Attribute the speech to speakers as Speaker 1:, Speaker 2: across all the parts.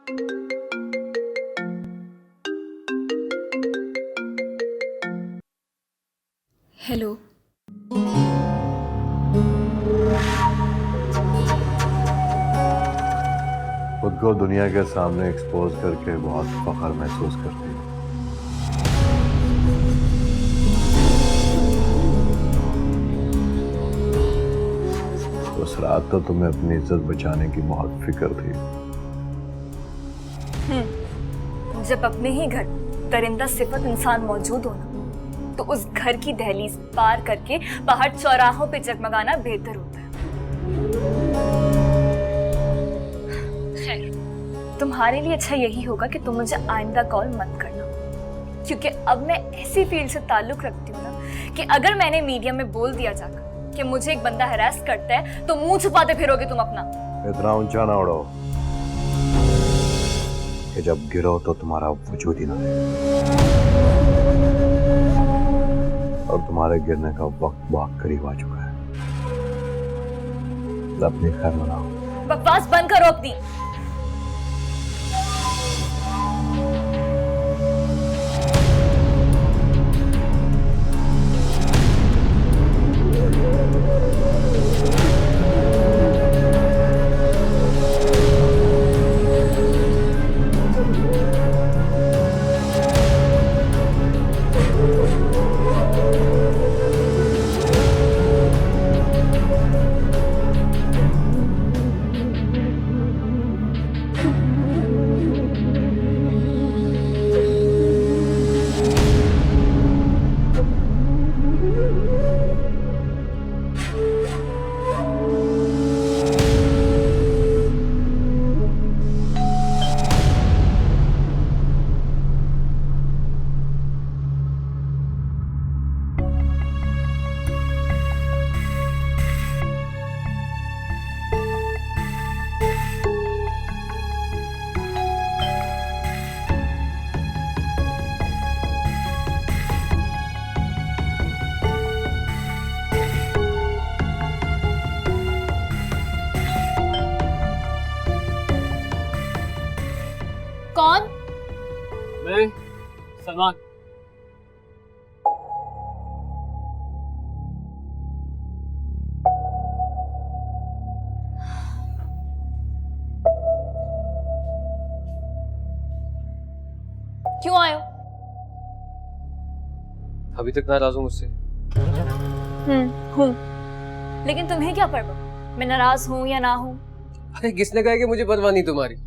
Speaker 1: Hello.
Speaker 2: खुद को दुनिया के सामने एक्सपोज करके बहुत फख्र महसूस करती है। उस रात तो तुम्हें अपनी इज्जत बचाने की बहुत फिक्र थी।
Speaker 1: जब अपने ही घर दरिंदा सिफत इंसान मौजूद हो ना, तो उस घर की दहलीज पार करके बाहर चौराहों पे जगमगाना बेहतर होता है। खैर, तुम्हारे लिए अच्छा यही होगा कि तुम मुझे आइंदा कॉल मत करना, क्योंकि अब मैं ऐसी फील्ड से ताल्लुक रखती हूँ ना कि अगर मैंने मीडिया में बोल दिया जाकर कि मुझे एक बंदा हरास करता है, तो मुंह छुपाते फिरोगे तुम अपना।
Speaker 2: इतना ऊंचा ना उड़ो कि जब गिरो तो तुम्हारा वजूद ही ना रहे। और तुम्हारे गिरने का वक्त बहुत करीब आ चुका है। अपनी खैर मनाओ।
Speaker 1: बकवास बंद करो अपनी। कौन?
Speaker 3: मैं सलमान।
Speaker 1: क्यों आए हो?
Speaker 3: अभी तक नाराज हूँ मुझसे?
Speaker 1: हूँ। लेकिन तुम्हें क्या परवाह, मैं नाराज हूँ या ना हूँ?
Speaker 3: अरे किसने कहा कि मुझे परवाह नहीं तुम्हारी?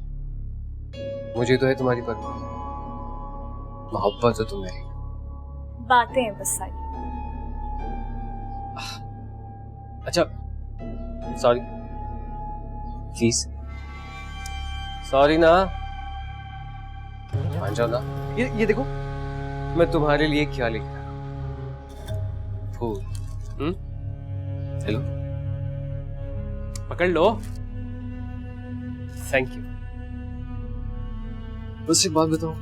Speaker 3: मुझे तो है तुम्हारी परवाह। मोहब्बत है तुम मेरी।
Speaker 1: बातें हैं बस सारी।
Speaker 3: अच्छा, सॉरी, प्लीज सॉरी ना, मान जाओ ना। ये देखो, मैं तुम्हारे लिए क्या लिख रहा हूँ। फूल। हेलो, पकड़ लो। Thank you. बस एक बात बताओ,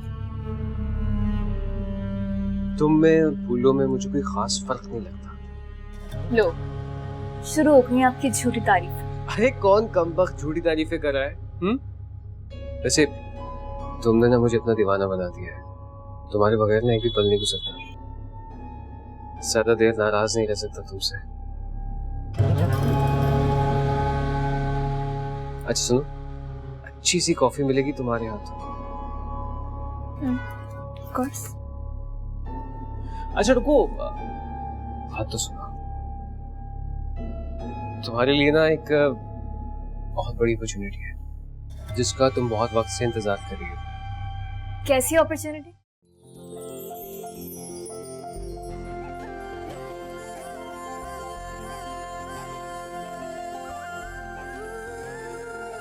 Speaker 3: तुम में और फूलों में मुझे कोई खास फर्क नहीं लगता।
Speaker 1: लो, शुरू हो गई आपकी झूठी तारीफ।
Speaker 3: अरे कौन कमबख्त झूठी तारीफें कर रहा है? वैसे तुमने ना मुझे अपना दीवाना बना दिया है। तुम्हारे बगैर ना एक भी पल नहीं गुजरता। ज्यादा देर नाराज नहीं रह सकता तुमसे। अच्छा सुनो, अच्छी सी कॉफी मिलेगी तुम्हारे हाथ?
Speaker 1: Of course.
Speaker 3: अच्छा रुको, बात तो सुनो। तुम्हारे लिए ना एक बहुत बड़ी अपॉर्चुनिटी है, जिसका तुम बहुत वक्त से इंतजार कर रही हो।
Speaker 1: कैसी अपॉर्चुनिटी?